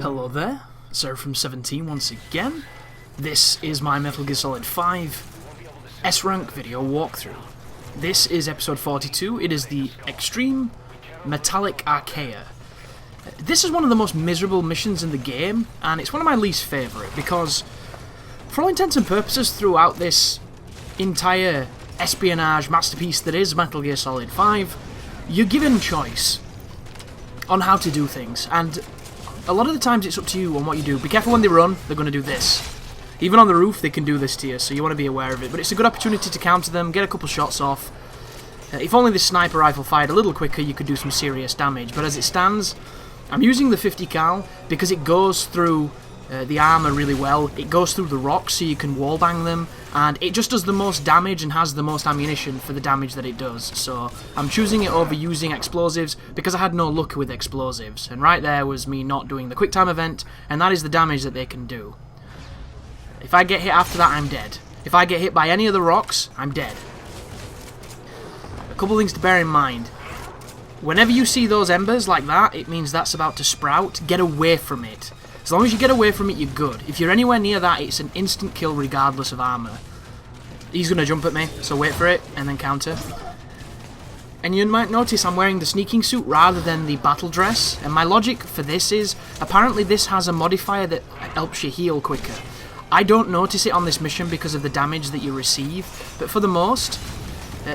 Hello there, Sir from 17 once again. This is my Metal Gear Solid 5 S-Rank video walkthrough. This is episode 42. It is the Extreme Metallic Archaea. This is one of the most miserable missions in the game, and it's one of my least favourite because, for all intents and purposes, throughout this entire espionage masterpiece that is Metal Gear Solid 5, you're given choice on how to do things, and a lot of the times it's up to you on what you do. Be careful when they run, they're going to do this. Even on the roof they can do this to you, so you want to be aware of it. But it's a good opportunity to counter them, get a couple shots off. If only this sniper rifle fired a little quicker, you could do some serious damage. But as it stands, I'm using the 50 cal because it goes through the armour really well. It goes through the rocks so you can wallbang them, and it just does the most damage and has the most ammunition for the damage that it does. So I'm choosing it over using explosives because I had no luck with explosives, and right there was me not doing the quick time event, and that is the damage that they can do. If I get hit after that, I'm dead. If I get hit by any of the rocks, I'm dead. A couple things to bear in mind. Whenever you see those embers like that, it means that's about to sprout. Get away from it. As long as you get away from it, you're good. If you're anywhere near that, it's an instant kill regardless of armour. He's going to jump at me, so wait for it, and then counter. And you might notice I'm wearing the sneaking suit rather than the battle dress, and my logic for this is, apparently this has a modifier that helps you heal quicker. I don't notice it on this mission because of the damage that you receive, but for the most,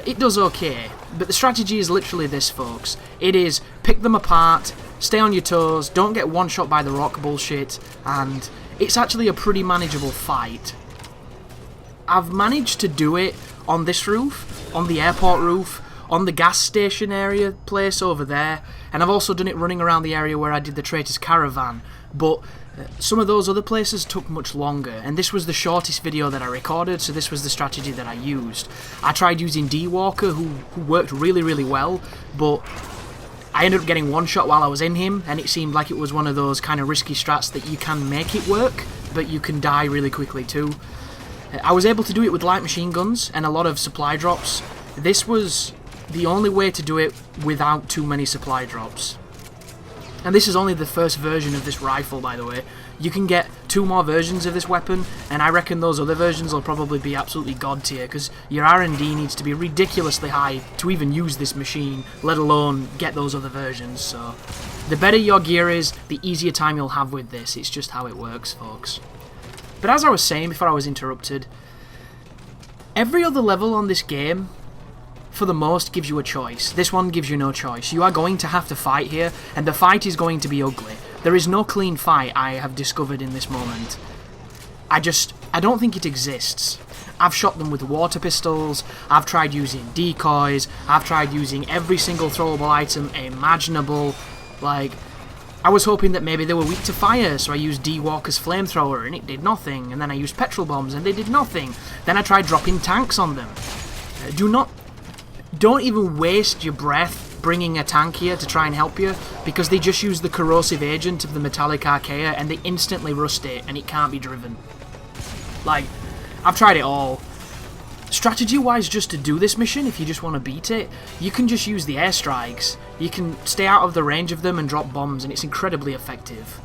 it does okay. But the strategy is literally this, folks. It is pick them apart, stay on your toes, don't get one shot by the rock bullshit, and it's actually a pretty manageable fight. I've managed to do it on this roof, on the airport roof, on the gas station area place over there, and I've also done it running around the area where I did the Traitor's Caravan, but some of those other places took much longer, and this was the shortest video that I recorded, so this was the strategy that I used. I tried using D-Walker, who worked really well, but I ended up getting one shot while I was in him, and it seemed like it was one of those kind of risky strats that you can make it work, but you can die really quickly too. I was able to do it with light machine guns and a lot of supply drops. This was the only way to do it without too many supply drops. And this is only the first version of this rifle, by the way. You can get 2 more versions of this weapon, and I reckon those other versions will probably be absolutely god tier, because your R&D needs to be ridiculously high to even use this machine, let alone get those other versions. So the better your gear is, the easier time you'll have with this. It's just how it works, folks. But as I was saying before I was interrupted, every other level on this game, for the most, gives you a choice. This one gives you no choice. You are going to have to fight here, and the fight is going to be ugly. There is no clean fight, I have discovered in this moment. I don't think it exists. I've shot them with water pistols, I've tried using decoys, I've tried using every single throwable item imaginable. Like, I was hoping that maybe they were weak to fire, so I used D-Walker's flamethrower and it did nothing, and then I used petrol bombs and they did nothing. Then I tried dropping tanks on them. Don't even waste your breath bringing a tank here to try and help you, because they just use the corrosive agent of the Metallic Archaea and they instantly rust it and it can't be driven. Like, I've tried it all. Strategy-wise, just to do this mission, if you just want to beat it, you can just use the airstrikes. You can stay out of the range of them and drop bombs, and it's incredibly effective.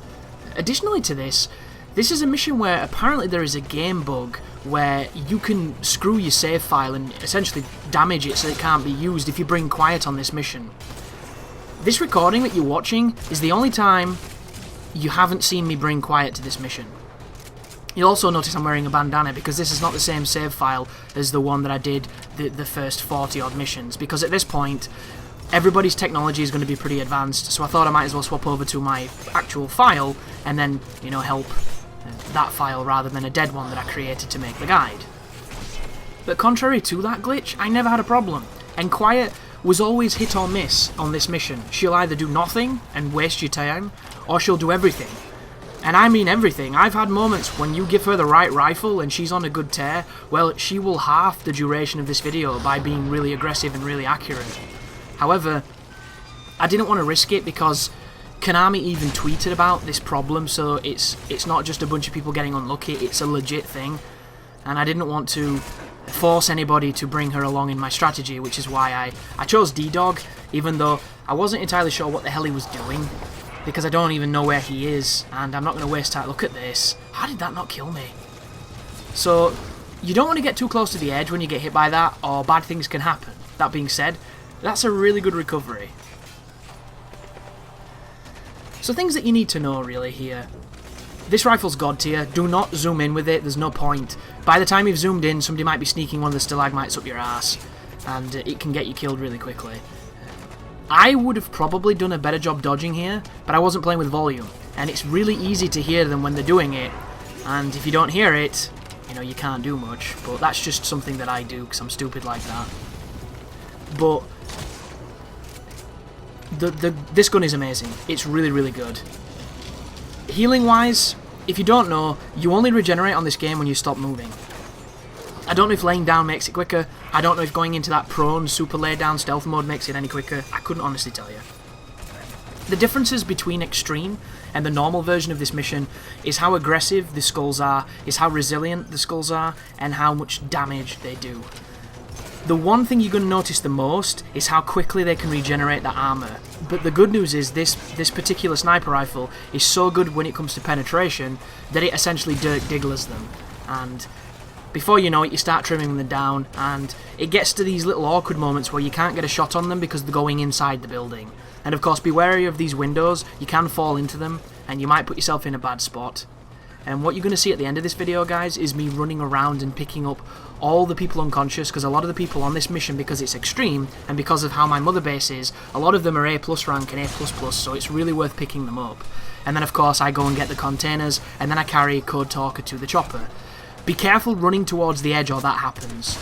Additionally to this, this is a mission where apparently there is a game bug where you can screw your save file and essentially damage it so it can't be used if you bring quiet on this mission. This recording that you're watching is the only time you haven't seen me bring quiet to this mission. You'll also notice I'm wearing a bandana because this is not the same save file as the one that I did the first 40 odd missions, because at this point everybody's technology is going to be pretty advanced, so I thought I might as well swap over to my actual file and then, you know, help that file rather than a dead one that I created to make the guide. But contrary to that glitch, I never had a problem, and quiet was always hit or miss on this mission. She'll either do nothing and waste your time, or she'll do everything. And I mean everything. I've had moments when you give her the right rifle and she's on a good tear, well, she will half the duration of this video by being really aggressive and really accurate. However, I didn't want to risk it because Konami even tweeted about this problem, so it's not just a bunch of people getting unlucky, it's a legit thing. And I didn't want to force anybody to bring her along in my strategy, which is why I chose D-Dog, even though I wasn't entirely sure what the hell he was doing. because I don't even know where he is, and I'm not going to waste time. Look at this. How did that not kill me? So, you don't want to get too close to the edge when you get hit by that, or bad things can happen. That being said, that's a really good recovery. So things that you need to know really here. This rifle's god tier. Do not zoom in with it, there's no point. By the time you've zoomed in, somebody might be sneaking one of the stalagmites up your ass, and it can get you killed really quickly. I would have probably done a better job dodging here, but I wasn't playing with volume, and it's really easy to hear them when they're doing it, and if you don't hear it, you know, you can't do much, but that's just something that I do, because I'm stupid like that. But this gun is amazing. It's really, really good. Healing wise, if you don't know, you only regenerate on this game when you stop moving. I don't know if laying down makes it quicker. I don't know if going into that prone super lay down stealth mode makes it any quicker. I couldn't honestly tell you. The differences between extreme and the normal version of this mission is how aggressive the skulls are, is how resilient the skulls are, and how much damage they do. The one thing you're going to notice the most is how quickly they can regenerate the armor. But the good news is this particular sniper rifle is so good when it comes to penetration that it essentially dirt digglers them. And before you know it, you start trimming them down, and it gets to these little awkward moments where you can't get a shot on them because they're going inside the building. And of course, be wary of these windows. You can fall into them, and you might put yourself in a bad spot. And what you're going to see at the end of this video, guys, is me running around and picking up all the people unconscious, because a lot of the people on this mission, because it's extreme, and because of how my mother base is, a lot of them are A+ rank and A++, so it's really worth picking them up. And then, of course, I go and get the containers, and then I carry Code Talker to the chopper. Be careful running towards the edge or that happens.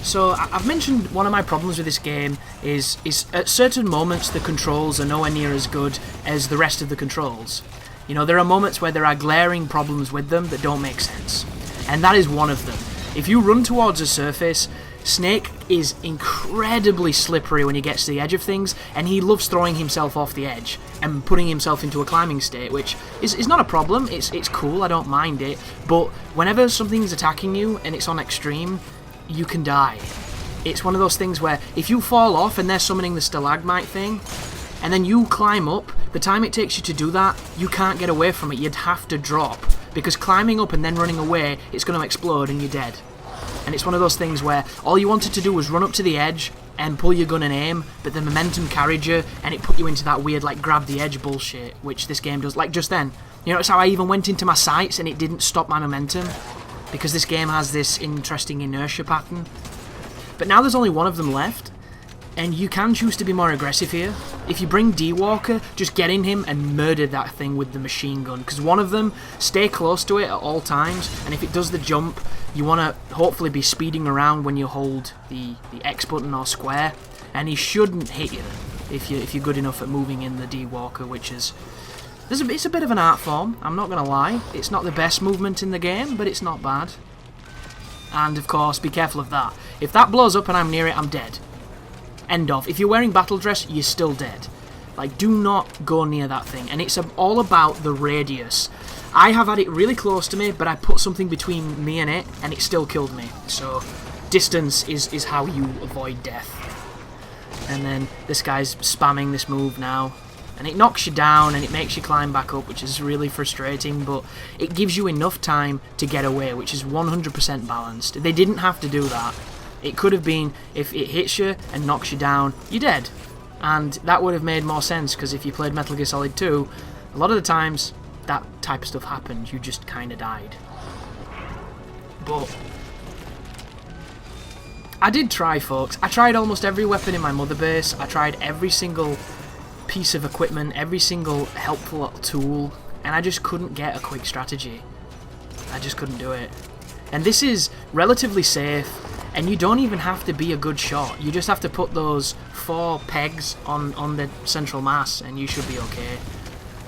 So, I've mentioned one of my problems with this game is at certain moments the controls are nowhere near as good as the rest of the controls. You know, there are moments where there are glaring problems with them that don't make sense. And that is one of them. If you run towards a surface, Snake is incredibly slippery when he gets to the edge of things, and he loves throwing himself off the edge and putting himself into a climbing state, which is not a problem. It's cool, I don't mind it. But whenever something's attacking you and it's on extreme, you can die. It's one of those things where if you fall off and they're summoning the stalagmite thing, and then you climb up, the time it takes you to do that, you can't get away from it. You'd have to drop, because climbing up and then running away, it's going to explode and you're dead. And it's one of those things where all you wanted to do was run up to the edge and pull your gun and aim, but the momentum carried you and it put you into that weird like grab the edge bullshit, which this game does. Like just then, you notice how I even went into my sights and it didn't stop my momentum? Because this game has this interesting inertia pattern. But now there's only one of them left, and you can choose to be more aggressive here. If you bring D-Walker, just get in him and murder that thing with the machine gun, because one of them, stay close to it at all times, and if it does the jump, you want to hopefully be speeding around when you hold the X button or square, and he shouldn't hit you if you're good enough at moving in the D-Walker, which is... It's a bit of an art form, I'm not going to lie. It's not the best movement in the game, but it's not bad. And of course, be careful of that. If that blows up and I'm near it, I'm dead. End of. If you're wearing battle dress, you're still dead. Like, do not go near that thing. And it's all about the radius. I have had it really close to me, but I put something between me and it still killed me. So, distance is how you avoid death. And then this guy's spamming this move now. And it knocks you down and it makes you climb back up, which is really frustrating, but it gives you enough time to get away, which is 100% balanced. They didn't have to do that. It could have been, if it hits you and knocks you down, you're dead. And that would have made more sense, because if you played Metal Gear Solid 2, a lot of the times that type of stuff happened, you just kind of died. But I did try, folks. I tried almost every weapon in my mother base. I tried every single piece of equipment, every single helpful tool, and I just couldn't get a quick strategy. I just couldn't do it. And this is relatively safe, and you don't even have to be a good shot. You just have to put those 4 pegs on the central mass and you should be okay.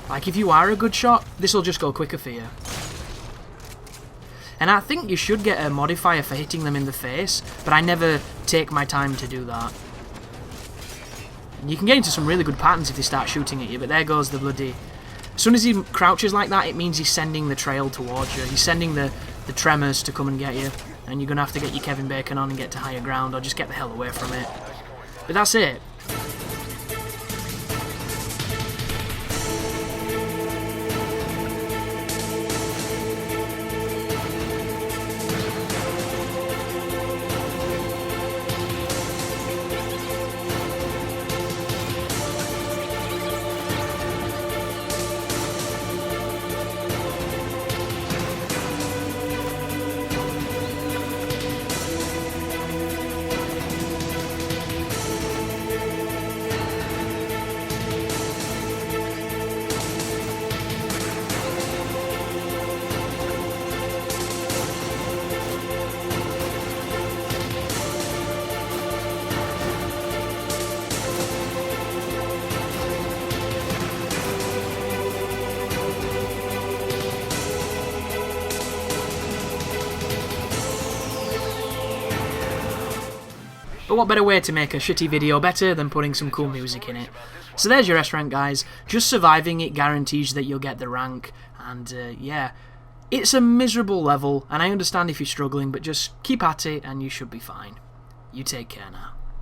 Like, if you are a good shot, this will just go quicker for you. And I think you should get a modifier for hitting them in the face, but I never take my time to do that. You can get into some really good patterns if they start shooting at you, but there goes the bloody... As soon as he crouches like that, it means he's sending the trail towards you. He's sending the tremors to come and get you, and you're going to have to get your Kevin Bacon on and get to higher ground, or just get the hell away from it. But that's it. But what better way to make a shitty video better than putting some cool music in it? So there's your S rank, guys. Just surviving it guarantees that you'll get the rank, and yeah, it's a miserable level, and I understand if you're struggling, but just keep at it and you should be fine. You take care now.